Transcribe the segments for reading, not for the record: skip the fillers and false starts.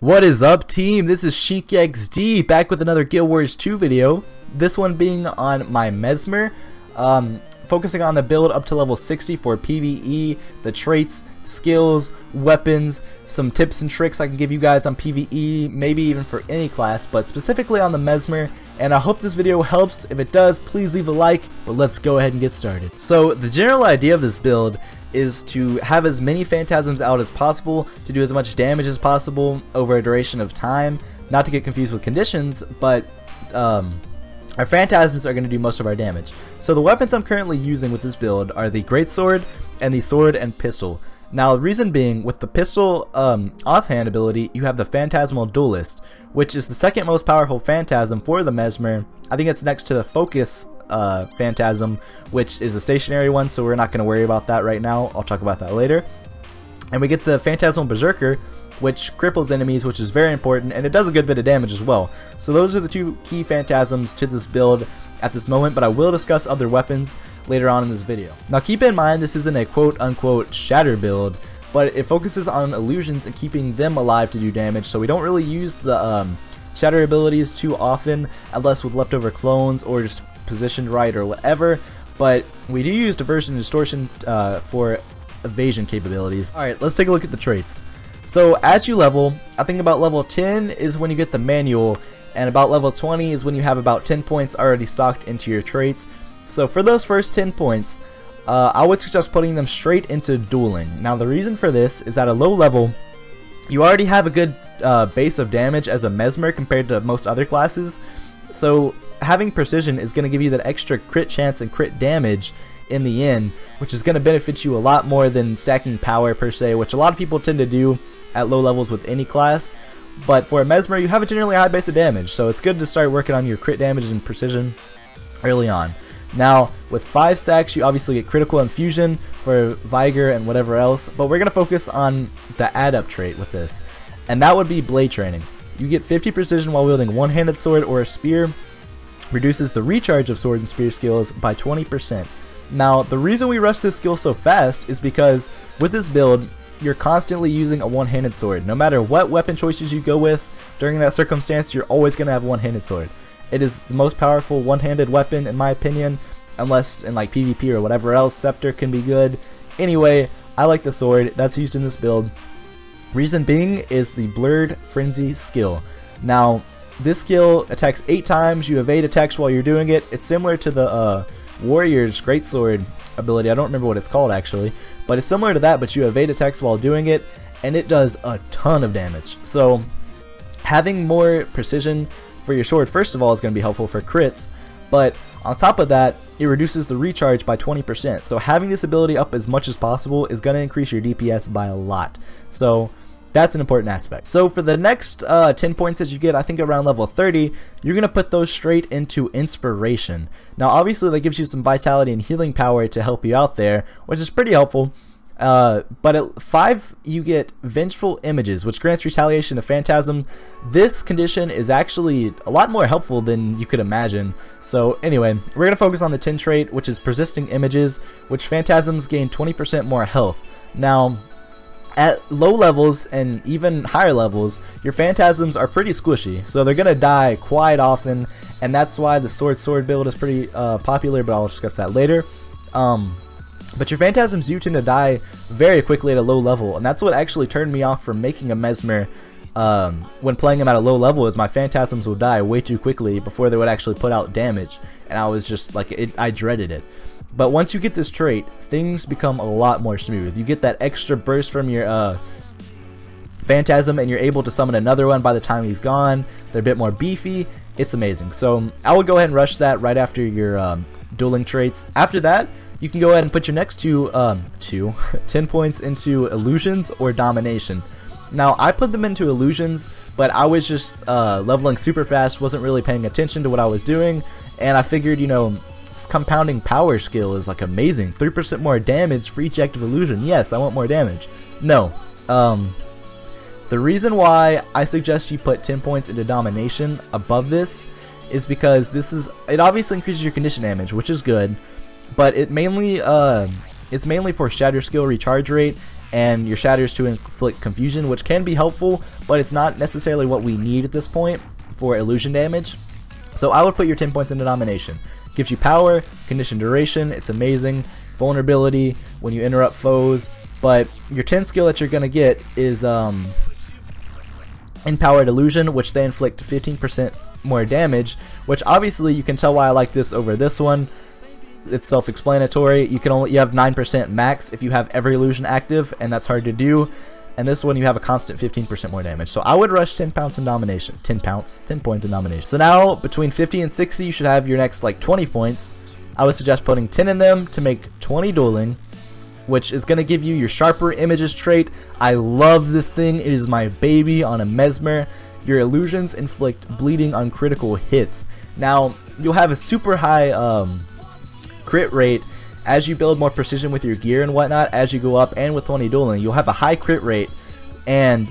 What is up, team? This is SheikXD back with another Guild Wars 2 video. This one being on my Mesmer, focusing on the build up to level 60 for PvE, the traits, skills, weapons, some tips and tricks I can give you guys on PvE, maybe even for any class, but specifically on the Mesmer. And I hope this video helps. If it does, please leave a like, but let's go ahead and get started. So the general idea of this build is to have as many Phantasms out as possible, to do as much damage as possible over a duration of time, not to get confused with conditions, but our Phantasms are going to do most of our damage. So the weapons I'm currently using with this build are the Greatsword and the Sword and Pistol. Now the reason being, with the Pistol offhand ability, you have the Phantasmal Duelist, which is the second most powerful Phantasm for the Mesmer. I think it's next to the Focus Phantasm, which is a stationary one, so we're not going to worry about that right now. I'll talk about that later. And we get the Phantasmal Berserker, which cripples enemies, which is very important, and it does a good bit of damage as well. So those are the two key Phantasms to this build at this moment, but I will discuss other weapons later on in this video. Now keep in mind, this isn't a quote-unquote shatter build, but it focuses on illusions and keeping them alive to do damage, so we don't really use the shatter abilities too often, unless with leftover clones or just positioned right or whatever, but we do use diversion and distortion for evasion capabilities. Alright, let's take a look at the traits. So as you level, I think about level 10 is when you get the manual, and about level 20 is when you have about 10 points already stocked into your traits. So for those first 10 points, I would suggest putting them straight into dueling. Now the reason for this is at a low level, you already have a good base of damage as a Mesmer compared to most other classes, so having precision is going to give you that extra crit chance and crit damage in the end, which is going to benefit you a lot more than stacking power per se, which a lot of people tend to do at low levels with any class. But for a Mesmer, you have a generally high base of damage, so it's good to start working on your crit damage and precision early on. Now with 5 stacks, you obviously get critical infusion for Vigor and whatever else, but we're going to focus on the add up trait with this, and that would be blade training. You get 50 precision while wielding one-handed sword or a spear, reduces the recharge of sword and spear skills by 20%. Now the reason we rush this skill so fast is because with this build you're constantly using a one-handed sword. No matter what weapon choices you go with during that circumstance, you're always going to have one-handed sword. It is the most powerful one-handed weapon in my opinion, unless in like PvP or whatever else, Scepter can be good. Anyway, I like the sword that's used in this build. Reason being is the Blurred Frenzy skill. Now this skill attacks 8 times, you evade attacks while you're doing it. It's similar to the Warrior's Greatsword ability, I don't remember what it's called actually, but it's similar to that, but you evade attacks while doing it, and it does a ton of damage. So having more precision for your sword, first of all, is going to be helpful for crits, but on top of that, it reduces the recharge by 20%. So having this ability up as much as possible is going to increase your DPS by a lot. So that's an important aspect. So for the next 10 points that you get, I think around level 30, you're going to put those straight into Inspiration. Now obviously that gives you some vitality and healing power to help you out there, which is pretty helpful. But at 5 you get Vengeful Images, which grants retaliation to Phantasm. This condition is actually a lot more helpful than you could imagine. So anyway, we're going to focus on the 10 trait, which is Persisting Images, which Phantasms gain 20% more health. Now at low levels and even higher levels, your Phantasms are pretty squishy, so they're gonna die quite often, and that's why the sword build is pretty popular, but I'll discuss that later. But your Phantasms do tend to die very quickly at a low level, and that's what actually turned me off from making a Mesmer when playing him at a low level, is my Phantasms would die way too quickly before they would actually put out damage, and I was just like, I dreaded it. But once you get this trait, things become a lot more smooth. You get that extra burst from your Phantasm, and you're able to summon another one by the time he's gone. They're a bit more beefy. It's amazing. So I would go ahead and rush that right after your dueling traits. After that, you can go ahead and put your next 10 points into Illusions or Domination. Now I put them into Illusions, but I was just leveling super fast, wasn't really paying attention to what I was doing, and I figured, you know, compounding power skill is like amazing. 3% more damage for each active illusion. Yes, I want more damage. No. The reason why I suggest you put 10 points into Domination above this is because it obviously increases your condition damage, which is good, but it's mainly for shatter skill recharge rate and your shatters to inflict confusion, which can be helpful, but it's not necessarily what we need at this point for illusion damage. So I would put your 10 points into Domination. Gives you power, condition duration, it's amazing, vulnerability when you interrupt foes, but your 10 skill that you're going to get is Empowered Illusion, which they inflict 15% more damage, which obviously you can tell why I like this over this one. It's self-explanatory. You have 9% max if you have every illusion active, and that's hard to do. And this one you have a constant 15% more damage. So I would rush 10 points in Domination. 10 points in Domination. So now between 50 and 60 you should have your next like 20 points. I would suggest putting 10 in them to make 20 dueling, which is going to give you your Sharper Images trait. I love this thing. It is my baby on a Mesmer. Your illusions inflict bleeding on critical hits. Now you'll have a super high crit rate as you build more precision with your gear and whatnot. As you go up, and with 20 dueling, you'll have a high crit rate, and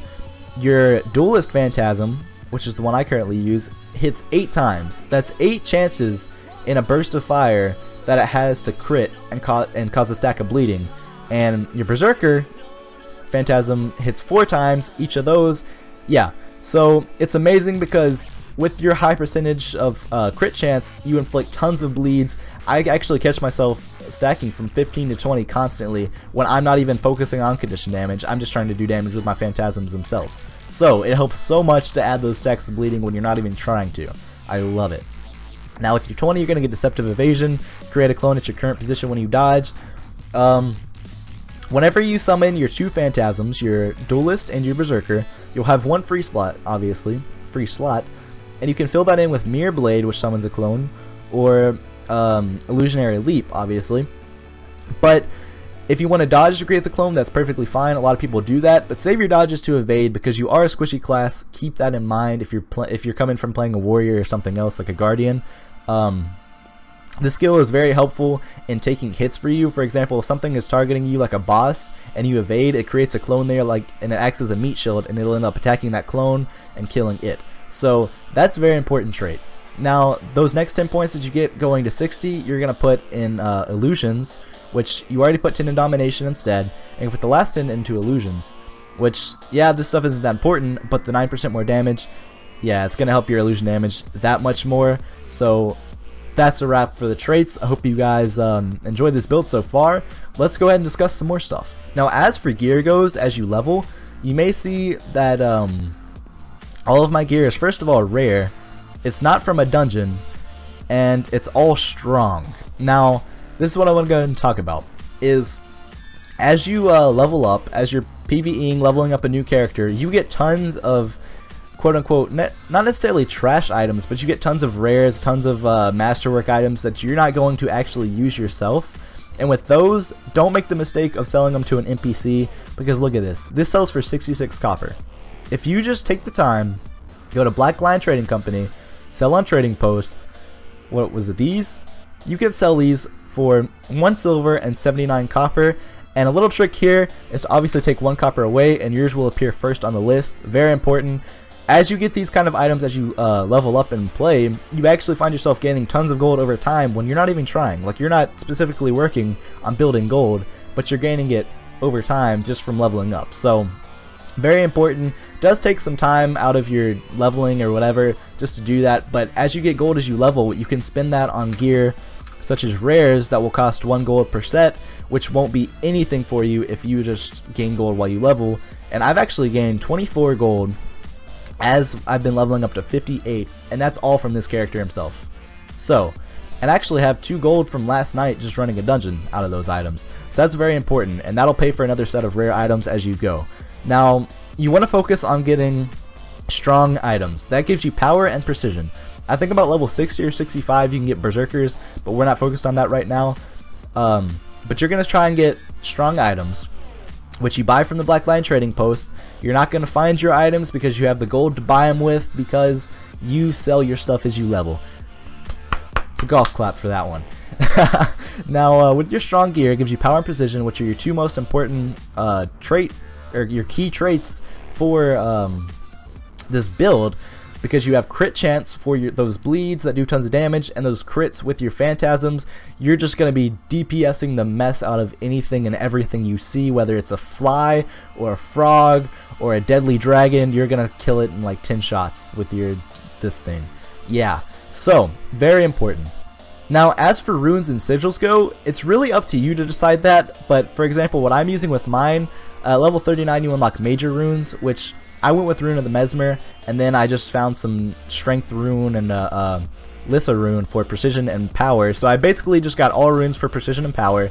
your Duelist Phantasm, which is the one I currently use, hits 8 times. That's 8 chances in a burst of fire that it has to crit and cause a stack of bleeding. And your Berserker Phantasm hits 4 times each of those. Yeah, so it's amazing because with your high percentage of crit chance, you inflict tons of bleeds. I actually catch myself stacking from 15 to 20 constantly when I'm not even focusing on condition damage. I'm just trying to do damage with my Phantasms themselves. So it helps so much to add those stacks of bleeding when you're not even trying to. I love it. Now with your 20, you're going to get Deceptive Evasion, create a clone at your current position when you dodge. Whenever you summon your 2 Phantasms, your Duelist and your Berserker, you'll have 1 free slot, obviously, and you can fill that in with Mirror Blade, which summons a clone, or Illusionary Leap, obviously. But if you want to dodge to create the clone, that's perfectly fine. A lot of people do that, but save your dodges to evade because you are a squishy class. Keep that in mind if you're coming from playing a warrior or something else like a guardian. This skill is very helpful in taking hits for you. For example, if something is targeting you like a boss and you evade, it creates a clone there, and it acts as a meat shield, and it'll end up attacking that clone and killing it. So that's a very important trait. Now those next 10 points that you get going to 60, you're going to put in Illusions, which you already put 10 in Domination instead, and you put the last 10 into Illusions, which, yeah, this stuff isn't that important, but the 9% more damage, yeah, it's going to help your illusion damage that much more. So that's a wrap for the traits. I hope you guys enjoyed this build so far. Let's go ahead and discuss some more stuff. Now as for gear goes, as you level, you may see that all of my gear is first of all rare. It's not from a dungeon, and it's all strong. Now this is what I want to go ahead and talk about, is as you level up, as you're PvEing, leveling up a new character, you get tons of quote-unquote, not necessarily trash items, but you get tons of rares, tons of masterwork items that you're not going to actually use yourself. And with those, don't make the mistake of selling them to an NPC, because look at this. This sells for 66 copper. If you just take the time, go to Black Lion Trading Company, sell on Trading Post, what was it, these? You can sell these for 1 silver and 79 copper. And a little trick here is to obviously take 1 copper away, and yours will appear first on the list. Very important. As you get these kind of items, as you level up and play, you actually find yourself gaining tons of gold over time when you're not even trying. Like, you're not specifically working on building gold, but you're gaining it over time just from leveling up. So very important. Does take some time out of your leveling or whatever just to do that, but as you get gold as you level, you can spend that on gear such as rares that will cost 1 gold per set, which won't be anything for you if you just gain gold while you level. And I've actually gained 24 gold as I've been leveling up to 58, and that's all from this character himself. So, and I actually have 2 gold from last night just running a dungeon out of those items. So that's very important, and that'll pay for another set of rare items as you go. Now, you want to focus on getting strong items. That gives you power and precision. I think about level 60 or 65 you can get Berserkers, but we're not focused on that right now. But you're going to try and get strong items, which you buy from the Black Lion Trading Post. You're not going to find your items because you have the gold to buy them with, because you sell your stuff as you level. It's a golf clap for that one. Now, with your strong gear, it gives you power and precision, which are your 2 most important your key traits for this build. because you have crit chance for those bleeds that do tons of damage, and those crits with your Phantasms. You're just going to be DPSing the mess out of anything and everything you see, whether it's a fly or a frog or a deadly dragon. You're going to kill it in like 10 shots with this thing. Yeah, so very important. Now, as for runes and sigils go, it's really up to you to decide that, but for example, what I'm using with mine, level 39 you unlock major runes, which I went with Rune of the Mesmer, and then I just found some strength rune and Lissa rune for precision and power, so I basically just got all runes for precision and power.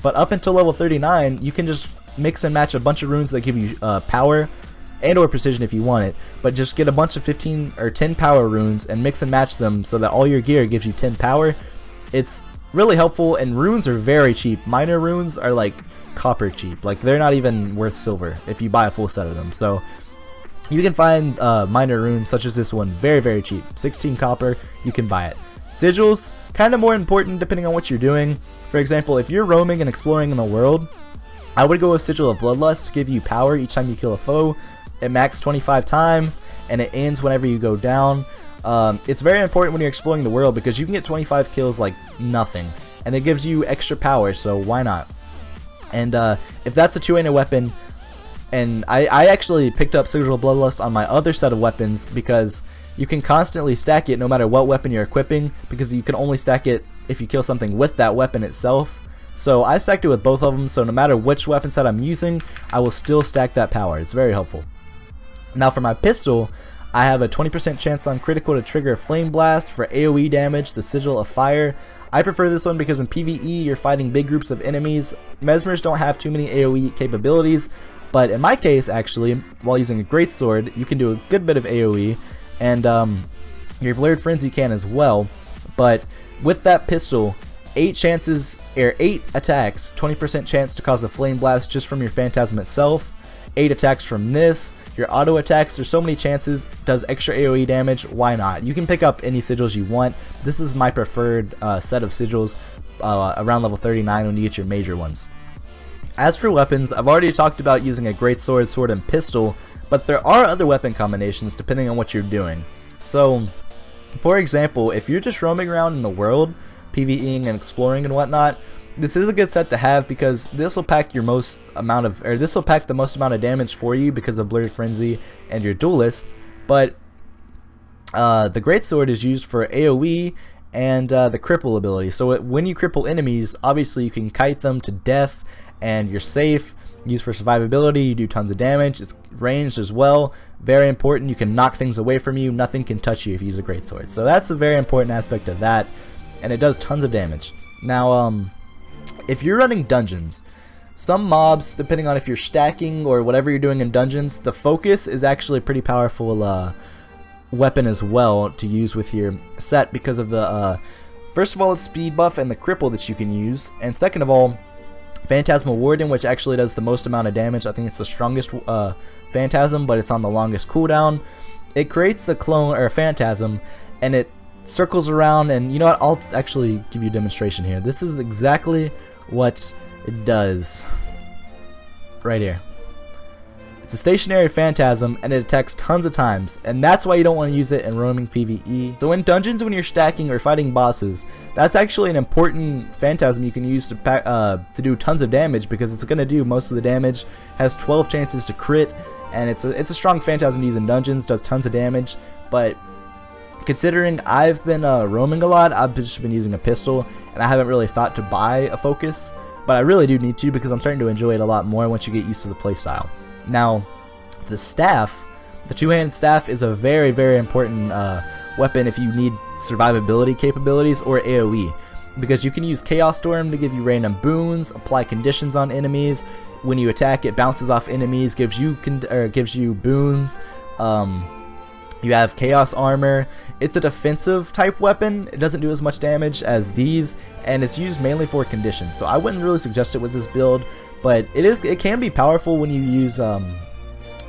But up until level 39, you can just mix and match a bunch of runes that give you power and or precision if you want it, but just get a bunch of 15 or 10 power runes and mix and match them so that all your gear gives you 10 power. It's really helpful, and runes are very cheap. Minor runes are like copper cheap. Like, they're not even worth silver if you buy a full set of them. So you can find minor runes such as this one very, very cheap. 16 copper, you can buy it. Sigils, kind of more important depending on what you're doing. For example, if you're roaming and exploring in the world, I would go with Sigil of Bloodlust to give you power each time you kill a foe. It max 25 times, and it ends whenever you go down. It's very important when you're exploring the world because you can get 25 kills like nothing, and it gives you extra power, so why not? And if that's a two-handed weapon, and I actually picked up Sigil of Bloodlust on my other set of weapons because you can constantly stack it no matter what weapon you're equipping, because you can only stack it if you kill something with that weapon itself. So I stacked it with both of them, so no matter which weapon set I'm using, I will still stack that power. It's very helpful. Now for my pistol, I have a 20% chance on critical to trigger a Flame Blast for AoE damage, the Sigil of Fire. I prefer this one because in PvE you're fighting big groups of enemies. Mesmers don't have too many AoE capabilities, but in my case actually, while using a greatsword, you can do a good bit of AoE, and your Blurred Frenzy can as well. But with that pistol, 8 attacks, 20% chance to cause a Flame Blast just from your Phantasm itself. 8 attacks from this. Your auto attacks, there's so many chances, does extra AoE damage, why not? You can pick up any sigils you want. This is my preferred set of sigils around level 39 when you get your major ones. As for weapons, I've already talked about using a greatsword, sword, and pistol, but there are other weapon combinations depending on what you're doing. So, for example, if you're just roaming around in the world, PvEing and exploring and whatnot, this is a good set to have because this will pack the most amount of damage for you because of Blurred Frenzy and your duelists. But the greatsword is used for AoE and the cripple ability. So when you cripple enemies, obviously you can kite them to death and you're safe. Used for survivability, you do tons of damage. It's ranged as well. Very important. You can knock things away from you. Nothing can touch you if you use a greatsword. So that's a very important aspect of that, and it does tons of damage. Now, if you're running dungeons, some mobs, depending on if you're stacking or whatever you're doing in dungeons, the focus is actually a pretty powerful weapon as well to use with your set because of the, first of all, it's speed buff and the cripple that you can use, and second of all, Phantasmal Warden, which actually does the most amount of damage. I think it's the strongest Phantasm, but it's on the longest cooldown. It creates a clone or a Phantasm, and it circles around, and you know what, I'll actually give you a demonstration here. This is exactly what it does right here. It's a stationary Phantasm, and it attacks tons of times, and that's why you don't want to use it in roaming PvE. So in dungeons, when you're stacking or fighting bosses, that's actually an important Phantasm you can use to do tons of damage, because it's going to do most of the damage, has 12 chances to crit, and it's a strong Phantasm to use in dungeons, does tons of damage. But considering I've been roaming a lot, I've just been using a pistol, and I haven't really thought to buy a focus, but I really do need to because I'm starting to enjoy it a lot more once you get used to the playstyle. Now, the staff, the two-handed staff, is a very, very important weapon if you need survivability capabilities or AoE, because you can use Chaos Storm to give you random boons, apply conditions on enemies. When you attack, it bounces off enemies, gives you boons. You have Chaos Armor. It's a defensive type weapon. It doesn't do as much damage as these, and it's used mainly for conditions. So I wouldn't really suggest it with this build, but it can be powerful when you use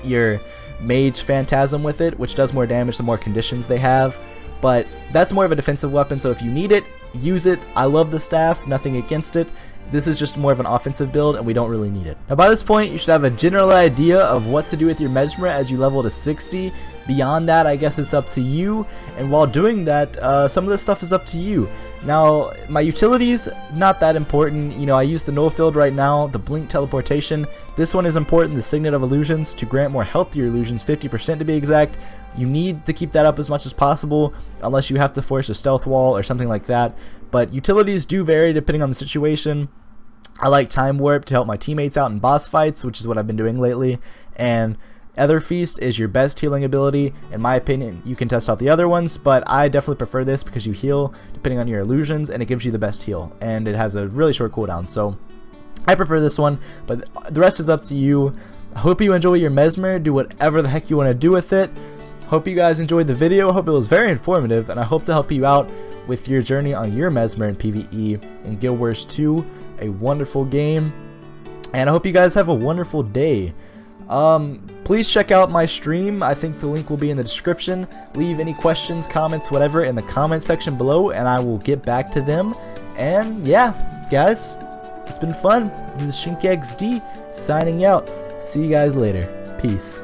your Mage Phantasm with it, which does more damage the more conditions they have. But that's more of a defensive weapon, so if you need it, use it. I love the staff, nothing against it. This is just more of an offensive build, and we don't really need it. Now by this point, you should have a general idea of what to do with your Mesmer as you level to 60. Beyond that, I guess it's up to you, and while doing that, some of this stuff is up to you. Now, my utilities, not that important. You know, I use the null field right now, the blink teleportation. This one is important, the Signet of Illusions, to grant more health to your illusions, 50% to be exact. You need to keep that up as much as possible, unless you have to force a stealth wall or something like that. But utilities do vary depending on the situation. I like Time Warp to help my teammates out in boss fights, which is what I've been doing lately. And Ether Feast is your best healing ability. In my opinion, you can test out the other ones, but I definitely prefer this because you heal depending on your illusions, and it gives you the best heal. And it has a really short cooldown, so I prefer this one, but the rest is up to you. I hope you enjoy your Mesmer. Do whatever the heck you want to do with it. Hope you guys enjoyed the video. Hope it was very informative, and I hope to help you out with your journey on your Mesmer in PvE in Guild Wars 2. A wonderful game, and I hope you guys have a wonderful day. Please check out my stream. I think the link will be in the description. Leave any questions, comments, whatever in the comment section below, and I will get back to them. And yeah, guys, it's been fun. This is ShinkXD signing out. See you guys later. Peace.